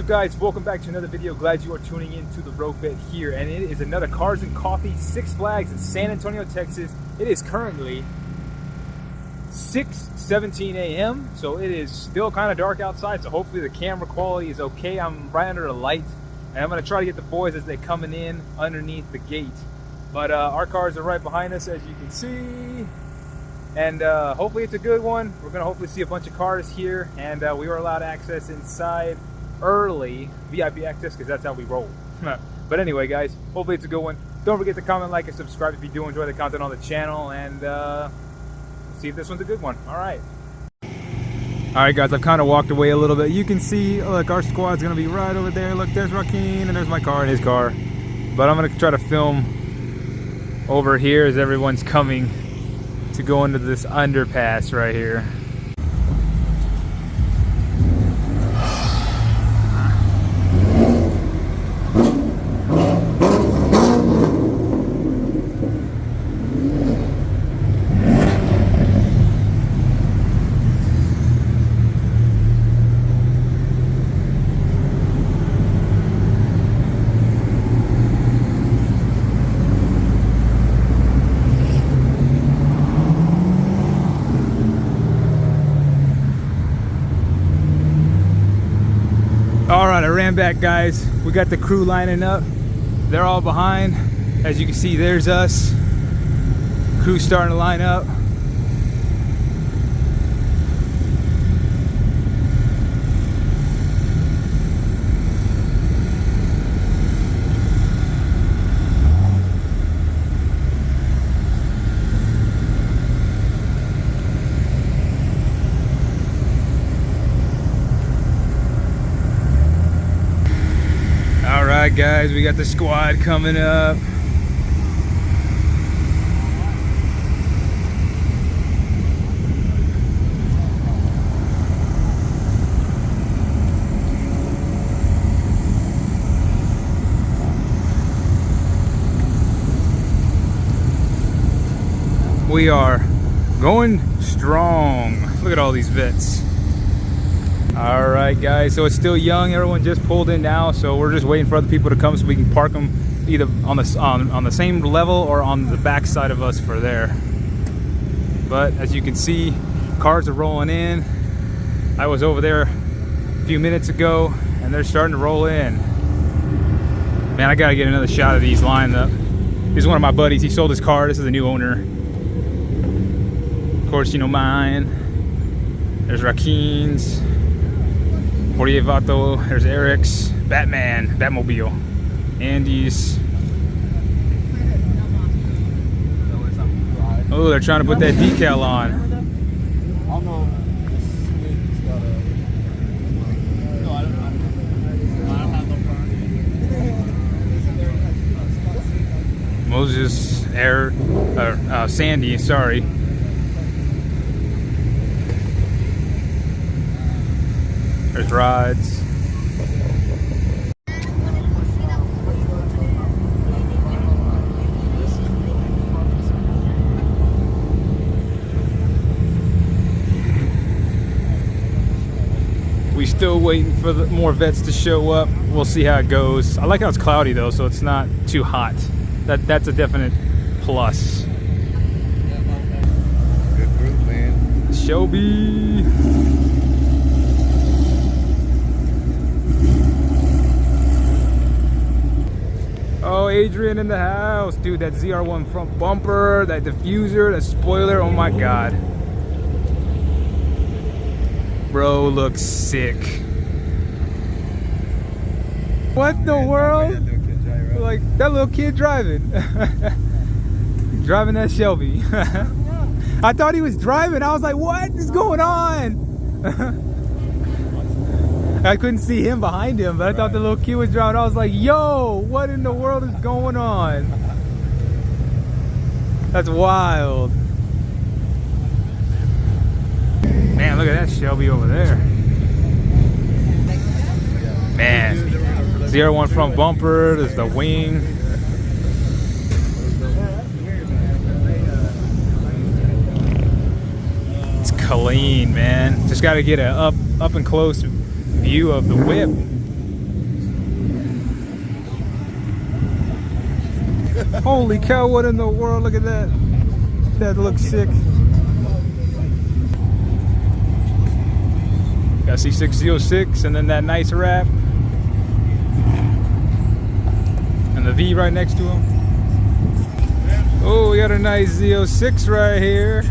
guys? Welcome back to another video. Glad you are tuning in to the Corvette here, and it is another Cars and Coffee, Six Flags in San Antonio, Texas. It is currently 6:17 a.m. so it is still kind of dark outside, so hopefully the camera quality is okay. I'm right under the light, and I'm going to try to get the boys as they're coming in underneath the gate. But our cars are right behind us, as you can see, and hopefully it's a good one. We're going to hopefully see a bunch of cars here, and we were allowed access inside early, VIP access, because that's how we roll. But anyway, guys, hopefully it's a good one. Don't forget to comment, like, and subscribe if you do enjoy the content on the channel, and see if this one's a good one. All right, guys, I've kind of walked away a little bit. You can see, look, our squad's gonna be right over there. Look, there's Joaquin, and there's my car and his car. But I'm gonna try to film over here as everyone's coming to go into this underpass right here. Alright, I ran back, guys. We got the crew lining up. They're all behind. As you can see, there's us. Crew's starting to line up. Alright, guys, we got the squad coming up. We are going strong. Look at all these vets. All right, guys, so it's still young. Everyone just pulled in now, so we're just waiting for other people to come so we can park them either on the same level or on the back side of us for there. But as you can see, cars are rolling in. I was over there a few minutes ago, and they're starting to roll in. Man, I gotta get another shot of these lined up. This is one of my buddies. He sold his car. This is the new owner. Of course, you know mine. There's Raquin's. 48 Vato, there's Eric's, Batman, Batmobile, Andy's. Oh, they're trying to put that decal on. Moses, Sandy, sorry. There's rides. We still waiting for the more vets to show up. We'll see how it goes. I like how it's cloudy though, so it's not too hot. That's a definite plus. Good group, man. Shelby. Oh, Adrian in the house. Dude, that ZR1 front bumper, that diffuser, that spoiler, oh my god. Bro looks sick. What the world? Like, that little kid driving. Driving that Shelby. I thought he was driving. I was like, what is going on? I couldn't see him behind him, but I thought the little kid was driving. I was like, yo, what in the world is going on? That's wild. Man, look at that Shelby over there. Man, ZR1 front bumper, there's the wing. It's clean, man. Just got to get a up and close view of the whip. Holy cow, what in the world? Look at that. That looks sick. Got C606 and then that nice wrap. And the V right next to him. Oh, we got a nice Z06 right here.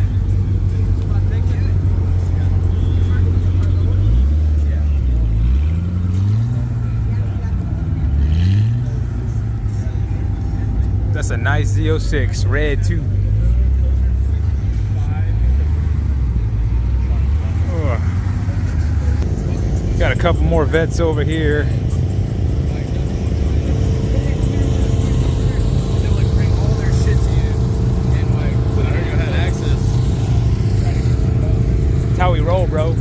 That's a nice Z06, red too. Oh. Got a couple more Vets over here. That's how we roll, bro.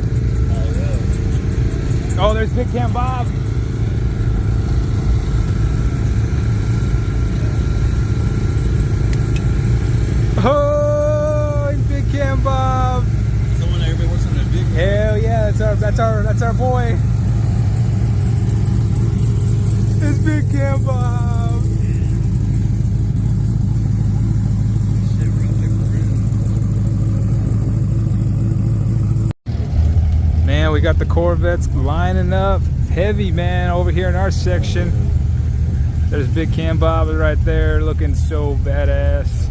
Oh, there's Big Cam Bob. Oh, Big Cam Bob. Someone everybody works on that big. Hell yeah, that's our boy. It's Big Cam Bob. Man, we got the Corvettes lining up heavy, man, over here in our section. There's Big Cam Bob right there looking so badass.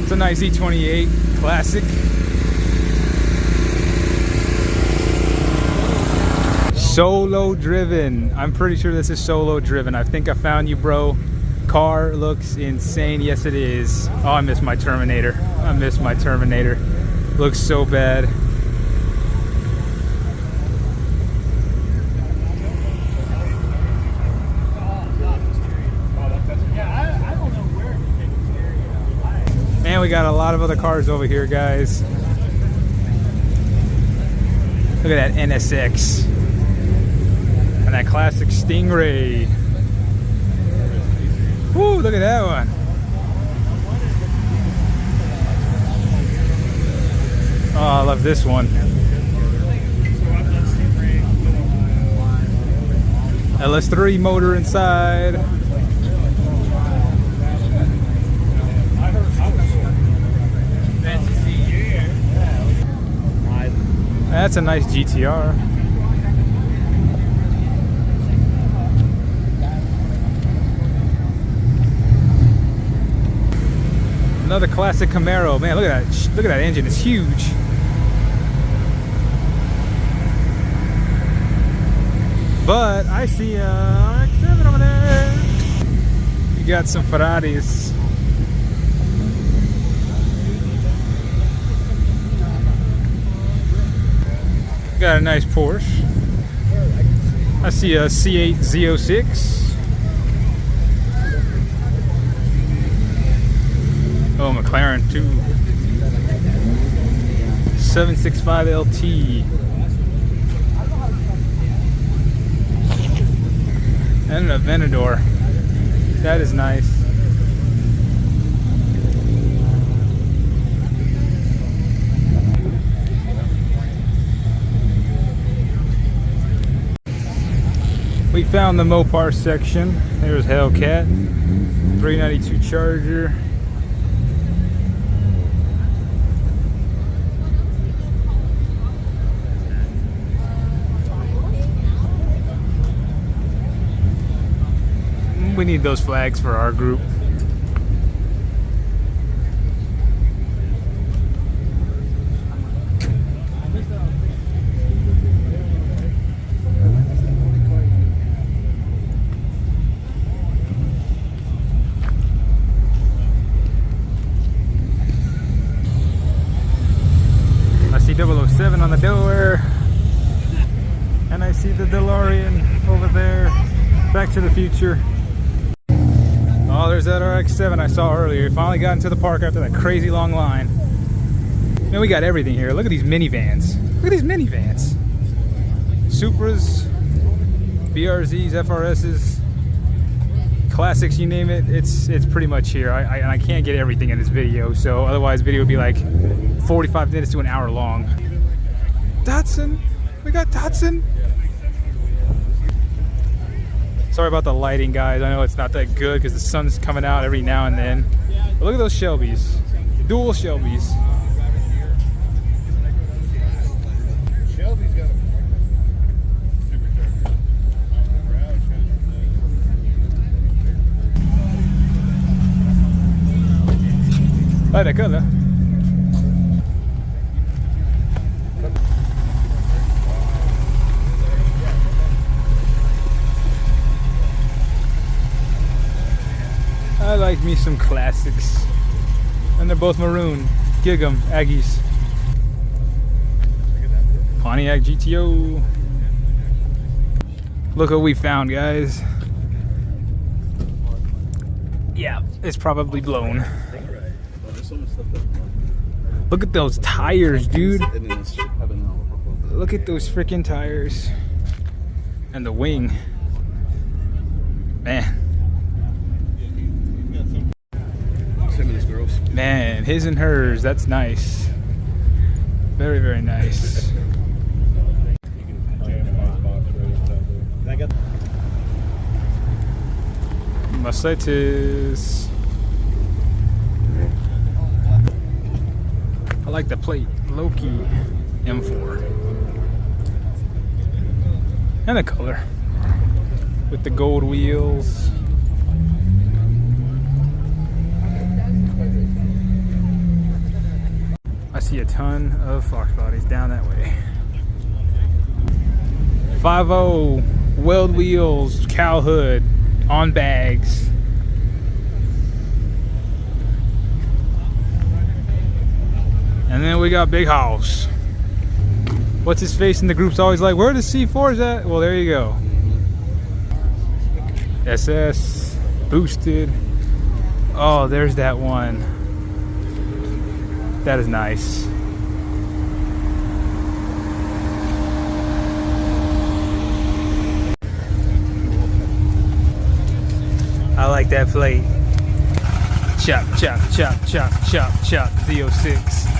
It's a nice E28 classic. Solo driven. I'm pretty sure this is solo driven. I think I found you, bro. Car looks insane. Yes, it is. Oh, I miss my Terminator. I miss my Terminator. Looks so bad. Man, we got a lot of other cars over here, guys. Look at that NSX. And that classic Stingray. Woo, look at that one. Oh, I love this one. LS3 motor inside. That's a nice GTR. Another classic Camaro. Man, look at that! Look at that engine. It's huge. But I see a RX-7 over there. You got some Ferraris. Got a nice Porsche. I see a C8 Z06. Oh, McLaren too. 765 LT. And an Aventador. That is nice. We found the Mopar section. There's Hellcat, 392 Charger. We need those flags for our group. I see 007 on the door. And I see the DeLorean over there. Back to the Future. Oh, there's that RX-7 I saw earlier. Finally got into the park after that crazy long line. Man, we got everything here. Look at these minivans. Look at these minivans. Supras, BRZs, FRSs, classics, you name it, it's pretty much here. I can't get everything in this video, so otherwise video would be like 45 minutes to an hour long. Datsun, we got Datsun. Sorry about the lighting, guys. I know it's not that good because the sun's coming out every now and then. But look at those Shelbys, dual Shelbys. I like that color. I like me some classics. And they're both maroon. Gig 'em, Aggies. Pontiac GTO. Look what we found, guys. Yeah, it's probably blown. Look at those tires, dude. Look at those freaking tires. And the wing. Man. Man, his and hers, that's nice. Very, very nice. Mercedes. I like the plate, Loki M4. And the color. With the gold wheels. I see a ton of Fox bodies down that way. 5.0 weld wheels, cow hood, on bags. And then we got Big House. What's his face in the group's always like, where the C4s at? Well, there you go. SS, boosted. Oh, there's that one. That is nice. I like that plate. Chop, chop, chop, chop, chop, chop, Z06.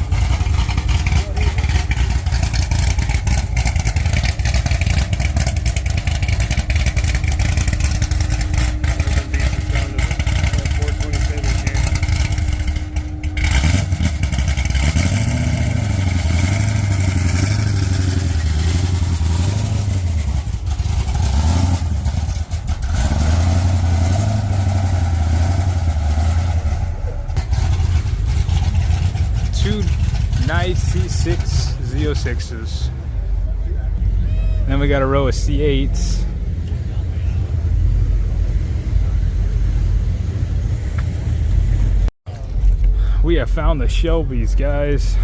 Nice C6 Z06s. Then we got a row of C8s. We have found the Shelbys, guys.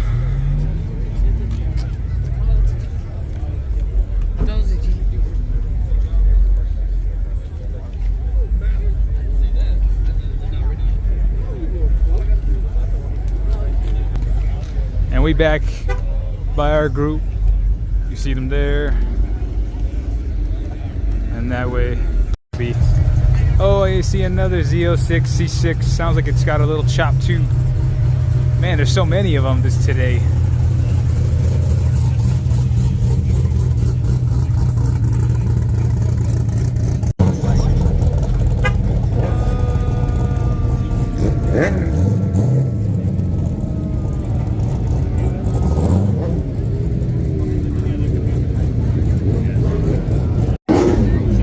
And we back by our group. You see them there. And that way be. Oh, I see another Z06 C6. Sounds like it's got a little chop too. Man, there's so many of them today.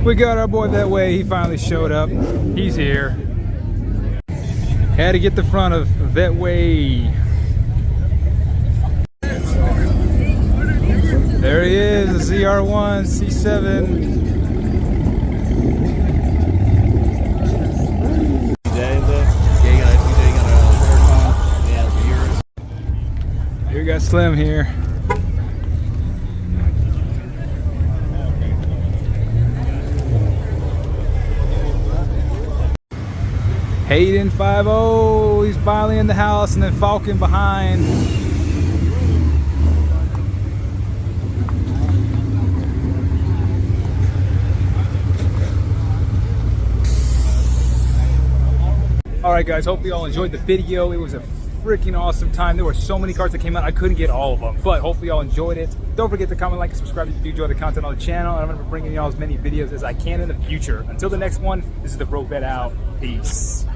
We got our boy that way. He finally showed up. He's here. Had to get the front of that way. There he is, the ZR1 C7. Here we got Slim here. Hayden 5.0, he's finally in the house, and then Falcon behind. All right, guys, hopefully y'all enjoyed the video. It was a freaking awesome time. There were so many cars that came out, I couldn't get all of them, but hopefully y'all enjoyed it. Don't forget to comment, like, and subscribe if you do enjoy the content on the channel, and I'm going to be bringing y'all as many videos as I can in the future. Until the next one, this is the Corvette out. Peace.